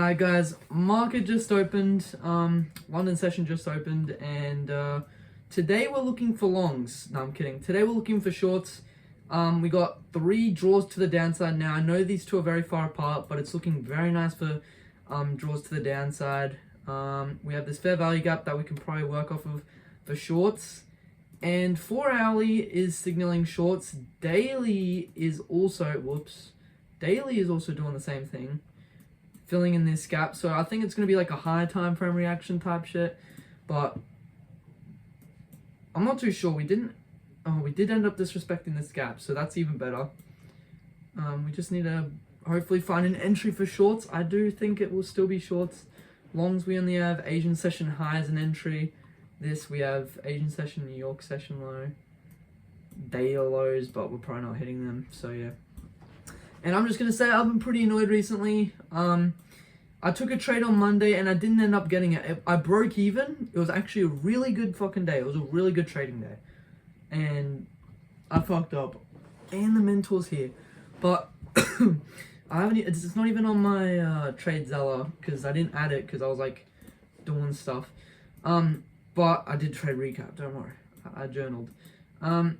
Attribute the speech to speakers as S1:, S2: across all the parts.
S1: Alright guys, market just opened, London session just opened, and today we're looking for longs. No, I'm kidding. Today we're looking for shorts. We got 3 draws to the downside now. I know these two are very far apart, but it's looking very nice for draws to the downside. We have this fair value gap that we can probably work off of for shorts. And 4 hourly is signaling shorts. Daily is also, daily is also doing the same thing, filling in this gap. So I think it's going to be like a higher time frame reaction type shit, but I'm not too sure. We did end up disrespecting this gap, so that's even better. We just need to hopefully find an entry for shorts. I do think it will still be shorts. Longs, we only have Asian session high as an entry. This we have Asian session, New York session low, daily lows, but we're probably not hitting them. So yeah. And I'm just gonna say I've been pretty annoyed recently. I took a trade on Monday and I didn't end up getting it. I broke even. It was actually a really good fucking day. It was a really good trading day, and I fucked up. And the mentor's here, but I haven't. It's not even on my trade Zeller because I didn't add it because I was like doing stuff. But I did trade recap. Don't worry, I journaled. And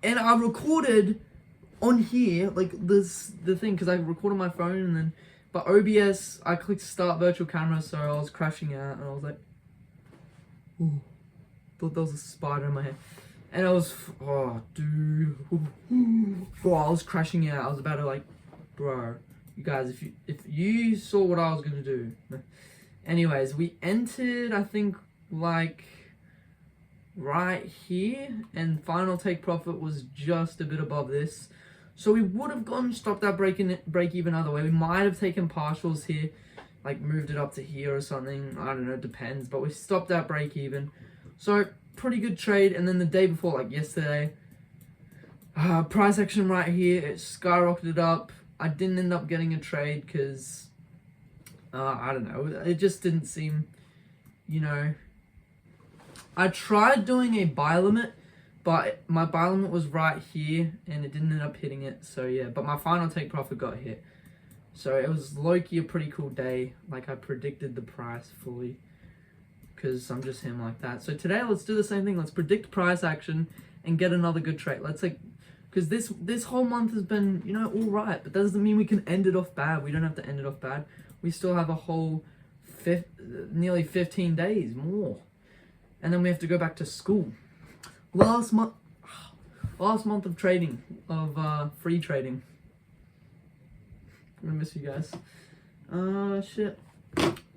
S1: I recorded on here, like this the thing, because I recorded my phone and then, but OBS, I clicked start virtual camera, so I was crashing out and I was like, ooh, thought there was a spider in my head, and I was, oh dude, bro, I was crashing out. I was about to like, bro, you guys, if you saw what I was gonna do. Anyways, we entered, I think, like right here, and final take profit was just a bit above this. So we would have gone stopped that break even other way. We might have taken partials here, like moved it up to here or something. I don't know, it depends. But we stopped that break even. So pretty good trade. And then the day before, like yesterday, price action right here, it skyrocketed up. I didn't end up getting a trade because, I don't know, it just didn't seem, you know. I tried doing a buy limit, but my buy limit was right here, and it didn't end up hitting it, so yeah. But my final take profit got hit. So it was low-key a pretty cool day. Like, I predicted the price fully, because I'm just him like that. So today, let's do the same thing. Let's predict price action and get another good trade. Let's like, because this whole month has been, you know, all right, but that doesn't mean we can end it off bad. We don't have to end it off bad. We still have a whole nearly 15 days more. And then we have to go back to school. Last month of trading, of free trading. I'm gonna miss you guys. Shit.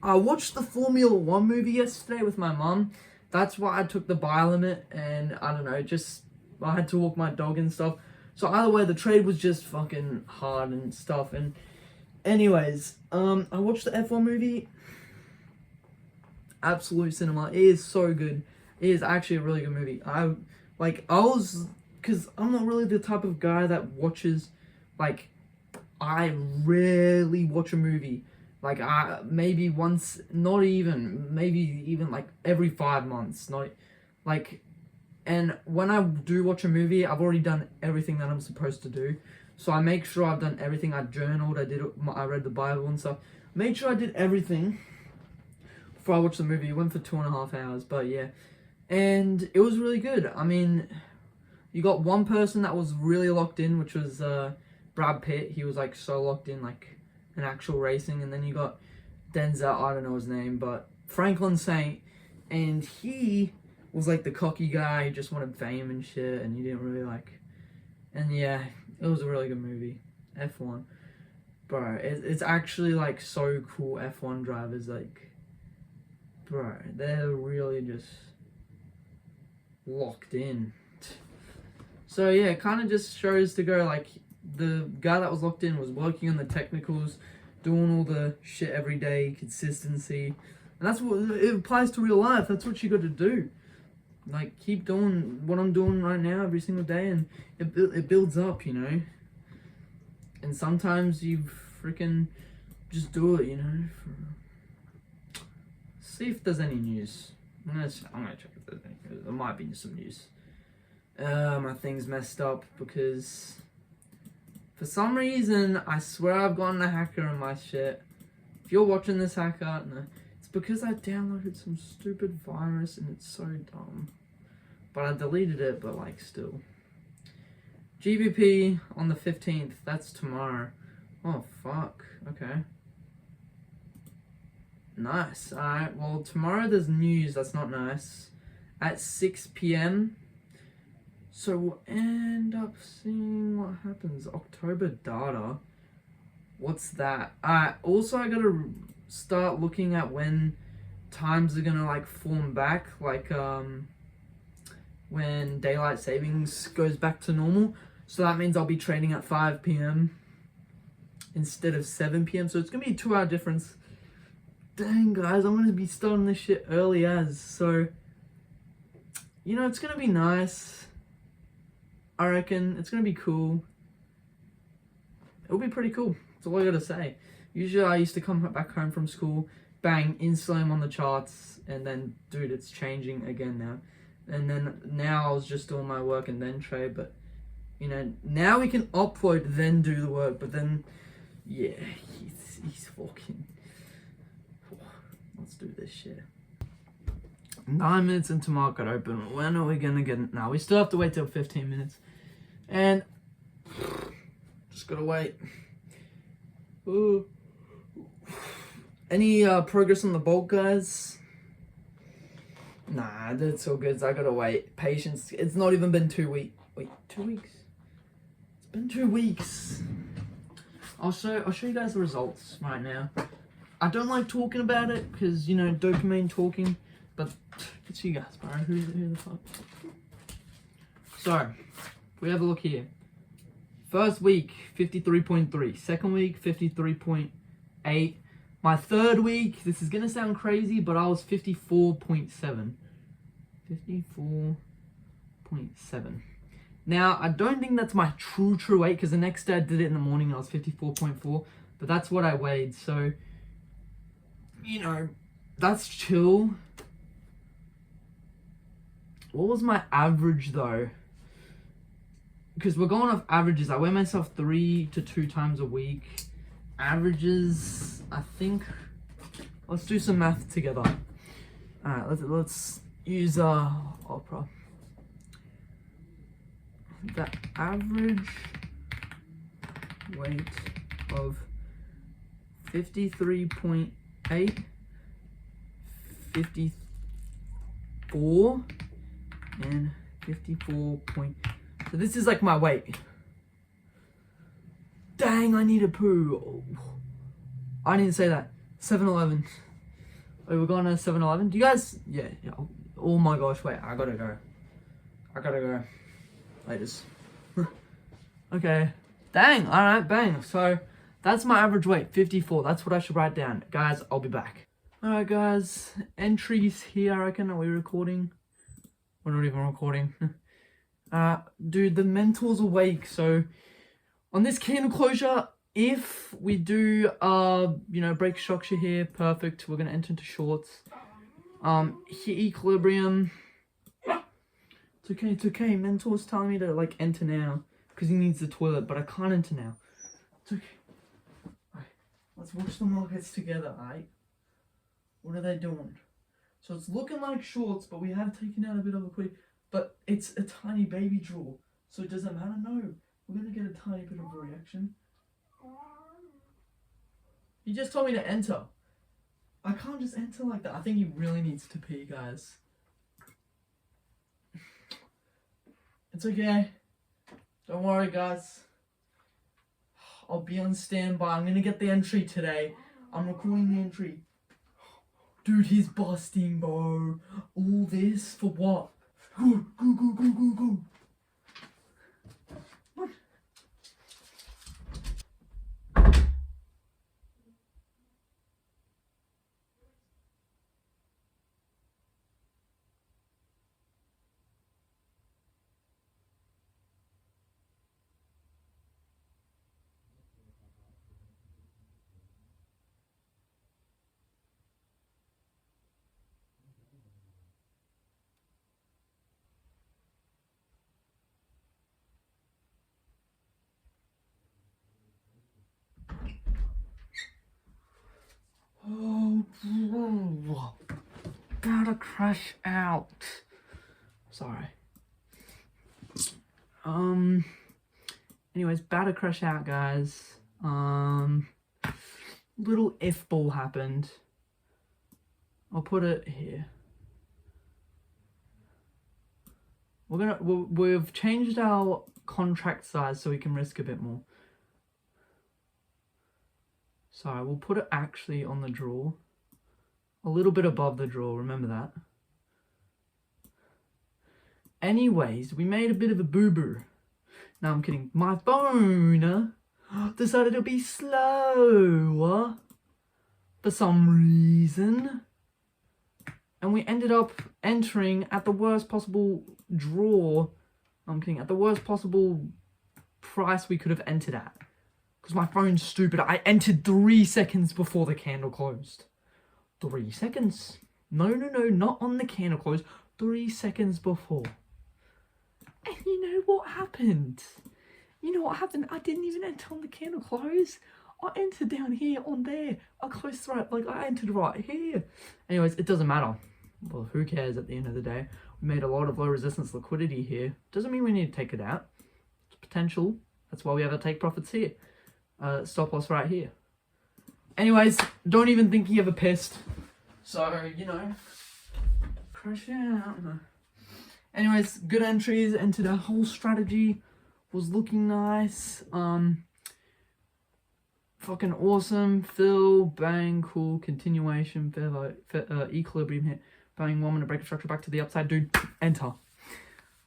S1: I watched the Formula 1 movie yesterday with my mum. That's why I took the buy limit, and I don't know, just I had to walk my dog and stuff. So either way, the trade was just fucking hard and stuff. And anyways, I watched the F1 movie. Absolute cinema. It is so good. It is actually a really good movie. Because I'm not really the type of guy that watches, like, I rarely watch a movie. Like, maybe once, not even, maybe even like every 5 months. Not, like, and when I do watch a movie, I've already done everything that I'm supposed to do. So I make sure I've done everything. I journaled, I read the Bible and stuff. Made sure I did everything before I watched the movie. It went for 2.5 hours, but yeah. And it was really good. I mean, you got one person that was really locked in, which was Brad Pitt. He was like so locked in, like an actual racing. And then you got Denzel, I don't know his name, but Franklin Saint. And he was like the cocky guy. He just wanted fame and shit, and he didn't really like. And yeah, it was a really good movie. F1. Bro, it's actually like so cool. F1 drivers, like, bro, they're really just locked in. So yeah, it kind of just shows to go, like, the guy that was locked in was working on the technicals, doing all the shit every day, consistency. And that's what it applies to real life. That's what you got to do. Like, keep doing what I'm doing right now every single day, and it builds up, you know. And sometimes you freaking just do it, you know. See if there's any news. I'm gonna check if there's any news. There might be some news. My thing's messed up because for some reason I swear I've gotten a hacker in my shit If you're watching this, hacker, no, it's because I downloaded some stupid virus and it's so dumb. But I deleted it, but like still. GBP on the 15th, that's tomorrow. Oh fuck, okay. Nice, alright, well tomorrow there's news, that's not nice. At 6 p.m. So we'll end up seeing what happens. October data. What's that? Also I gotta start looking at when times are gonna like form back, like when daylight savings goes back to normal. So that means I'll be training at 5 p.m. instead of 7 p.m. So it's gonna be a 2-hour difference. Dang guys, I'm gonna be starting this shit early as, so you know, it's gonna be nice. I reckon it's gonna be cool. It'll be pretty cool. That's all I gotta say. Usually I used to come back home from school, bang, Instagram on the charts, and then, dude, it's changing again now. And then now I was just doing my work and then trade, but, you know, now we can upload, then do the work, but then, yeah, he's fucking... Let's do this shit. 9 minutes into market open. When are we gonna get it? Now we still have to wait till 15 minutes. And just gotta wait. Ooh. Any progress on the bulk, guys? Nah, that's all good. I gotta wait. Patience. It's not even been 2 weeks. Wait, 2 weeks? It's been 2 weeks. I'll show you guys the results right now. I don't like talking about it because, you know, dopamine talking, but it's you guys, bro. Who the fuck? So, we have a look here. First week, 53.3. Second week, 53.8. My third week, this is going to sound crazy, but I was 54.7. 54.7. Now, I don't think that's my true weight, because the next day I did it in the morning and I was 54.4, but that's what I weighed, so... You know, that's chill. What was my average though? Because we're going off averages. I weigh myself 3 to 2 times a week. Averages, I think. Let's do some math together. Alright, let's use Opera. The average weight of 53.8, 54, and 54 point. So this is like my weight. Dang, I need a poo. Oh, I didn't say that. 7-Eleven. Oh, we're going to 7-Eleven. Do you guys? Yeah. Oh my gosh, wait. I gotta go. Laters. Okay. Dang. All right. Bang. So. That's my average weight, 54. That's what I should write down. Guys, I'll be back. Alright guys, entries here, I reckon. Are we recording? We're not even recording. Dude, the mental's awake. So, on this candle closure, if we do, you know, break structure here, perfect. We're going to enter into shorts. Hit equilibrium. It's okay. Mentor's telling me to, like, enter now. Because he needs the toilet, but I can't enter now. It's okay. Let's watch the markets together, alright? What are they doing? So it's looking like shorts, but we have taken out a bit of a quick, but it's a tiny baby draw. So it doesn't matter, no. We're gonna get a tiny bit of a reaction. He just told me to enter. I can't just enter like that. I think he really needs to pee, guys. It's okay. Don't worry, guys. I'll be on standby. I'm gonna get the entry today. I'm recording the entry. Dude, he's busting, bro. All this for what? Go. What? crash out. Sorry. Anyways, about to crash out, guys. Little F-ball happened. I'll put it here. We've changed our contract size so we can risk a bit more. Sorry, we'll put it actually on the draw. A little bit above the draw, remember that. Anyways, we made a bit of a boo-boo. No, I'm kidding. My phone decided to be slow for some reason. And we ended up entering at the worst possible draw. I'm kidding. At the worst possible price we could have entered at. Because my phone's stupid. I entered 3 seconds before the candle closed. 3 seconds. No, not on the candle close. 3 seconds before. And you know what happened? I didn't even enter on the candle close. I entered down here on there. I closed right, like I entered right here. Anyways, it doesn't matter. Well, who cares at the end of the day? We made a lot of low resistance liquidity here. Doesn't mean we need to take it out. It's potential. That's why we have to take profits here. Stop loss right here. Anyways, don't even think he ever pissed. So, crash out. Anyways, good entries into the whole strategy. Was looking nice. Fucking awesome. Fill, bang, cool. Continuation, equilibrium hit. Bang, 1 minute break of structure back to the upside, dude. Enter.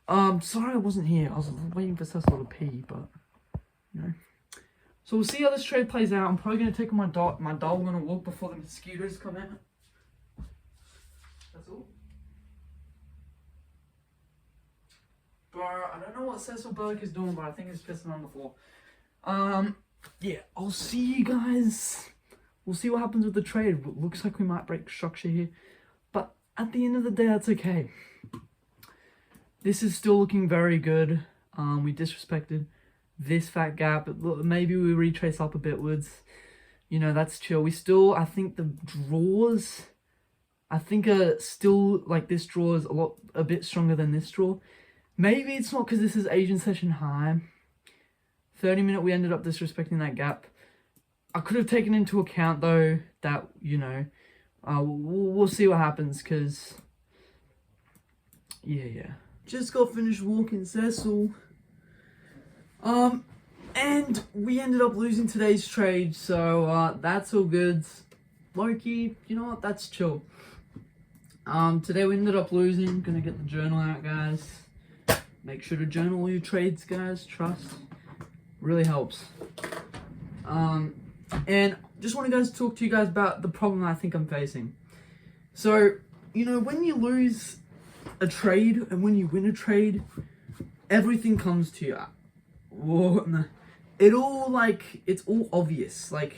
S1: Sorry I wasn't here. I was waiting for Cecil to pee, but So we'll see how this trade plays out. I'm probably gonna take my dog. My dog gonna walk before the mosquitoes come out. That's all. Bro, I don't know what Cecil Burke is doing, but I think he's pissing on the floor. Yeah, I'll see you guys. We'll see what happens with the trade. Looks like we might break structure here, but at the end of the day, that's okay. This is still looking very good. We disrespected this fat gap. Maybe we retrace up a bitwards. That's chill. We still, I think the draws, are still, like, this draw is a bit stronger than this draw. Maybe it's not because this is Asian session high. 30 minute, we ended up disrespecting that gap. I could have taken into account, though, that, we'll see what happens, because, yeah. Just got finished walking Cecil. And we ended up losing today's trade, so, that's all good. Loki, you know what, that's chill. Today we ended up losing. Gonna get the journal out, guys. Make sure to journal all your trades, guys. Trust. Really helps. And just want to talk to you guys about the problem I think I'm facing. So, when you lose a trade and when you win a trade, everything comes to you. It's all obvious, like,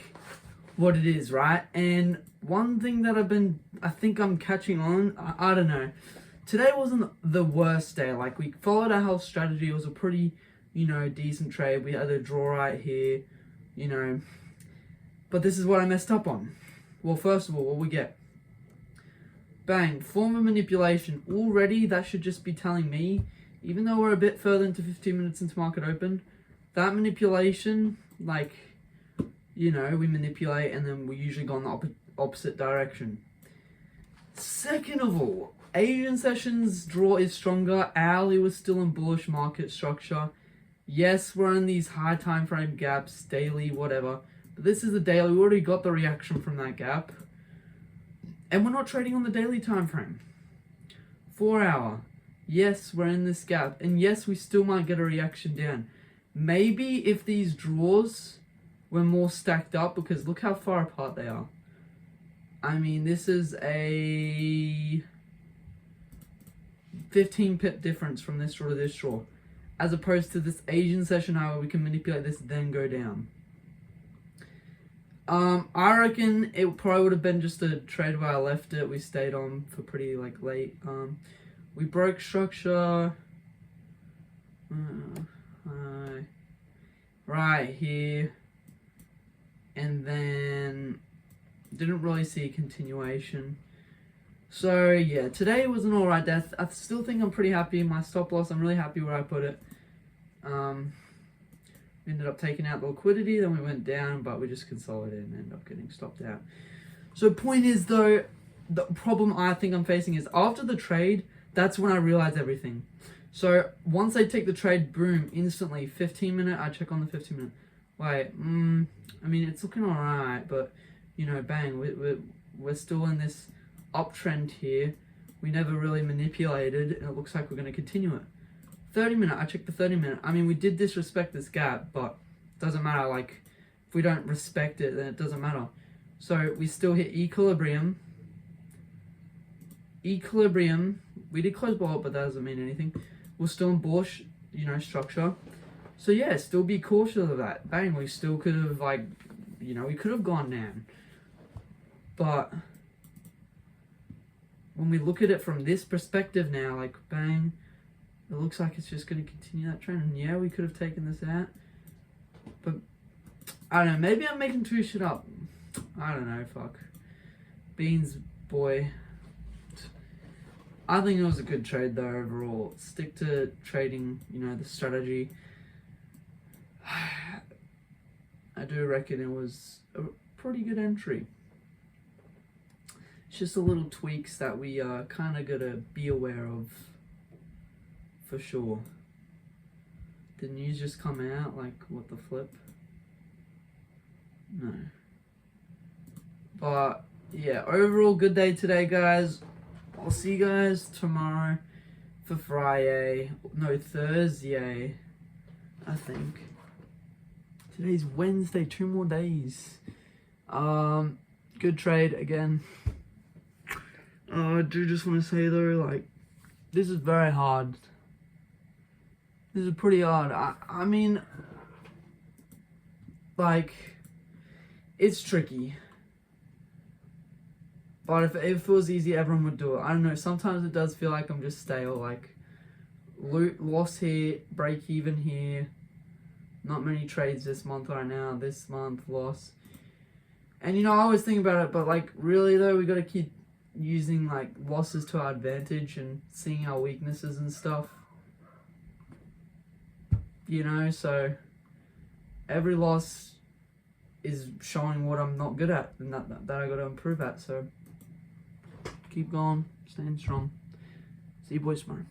S1: what it is, right? And one thing that I think I'm catching on, I don't know. Today wasn't the worst day. Like, we followed our whole strategy. It was a pretty, decent trade. We had a draw right here, But this is what I messed up on. Well, first of all, what we get? Bang, form of manipulation. Already, that should just be telling me, even though we're a bit further into 15 minutes into market open, that manipulation, like, we manipulate and then we usually go in the opposite direction. Second of all, Asian sessions draw is stronger. Hourly was still in bullish market structure. Yes, we're in these high time frame gaps, daily, whatever. But this is the daily. We already got the reaction from that gap. And we're not trading on the daily time frame. 4 hour. Yes, we're in this gap. And yes, we still might get a reaction down. Maybe if these draws were more stacked up, because look how far apart they are. I mean, this is a 15 pip difference from this draw to this draw, as opposed to this Asian session high where we can manipulate this then go down. I reckon it probably would have been just a trade where I left it. We stayed on for pretty late. We broke structure right here, and then didn't really see a continuation. So yeah, today was an alright day. I still think I'm pretty happy. My stop loss, I'm really happy where I put it. We ended up taking out the liquidity, then we went down, but we just consolidated and ended up getting stopped out. So point is though, the problem I think I'm facing is after the trade, that's when I realize everything. So once I take the trade, boom, instantly 15 minute, I check on the 15 minute. Wait, I mean it's looking alright, but you know, bang, we're still in this uptrend here. We never really manipulated, and it looks like we're going to continue it. 30 minute, I checked the 30 minute. I mean, we did disrespect this gap, but it doesn't matter. Like, if we don't respect it, then it doesn't matter. So we still hit equilibrium. Equilibrium. We did close below, but that doesn't mean anything. We're still in bullish, you know, structure. So yeah, still be cautious of that. Bang, we still could have, like, you know, we could have gone down. But when we look at it from this perspective now, like, bang, it looks like it's just going to continue that trend. And yeah, we could have taken this out. But, I don't know, maybe I'm making too shit up. I don't know, fuck. Beans, boy. I think it was a good trade though overall. Stick to trading, you know, the strategy. I do reckon it was a pretty good entry. It's just a little tweaks that we kind of got to be aware of. For sure. Did news just come out? Like, what the flip? No. But, yeah, overall, good day today, guys. I'll see you guys tomorrow for Friday. No, Thursday, I think. Today's Wednesday, 2 more days. Good trade again. I do just want to say, though, like, this is very hard. This is pretty hard. I mean, like, it's tricky. But if it was easy, everyone would do it. I don't know, sometimes it does feel like I'm just stale. Like, loss here, break even here. Not many trades this month right now. This month, loss. And, you know, I always think about it, but, like, really, though, we got to keep using, like, losses to our advantage and seeing our weaknesses and stuff. You know, so every loss is showing what I'm not good at and that I got to improve at. So keep going, staying strong. See you boys tomorrow.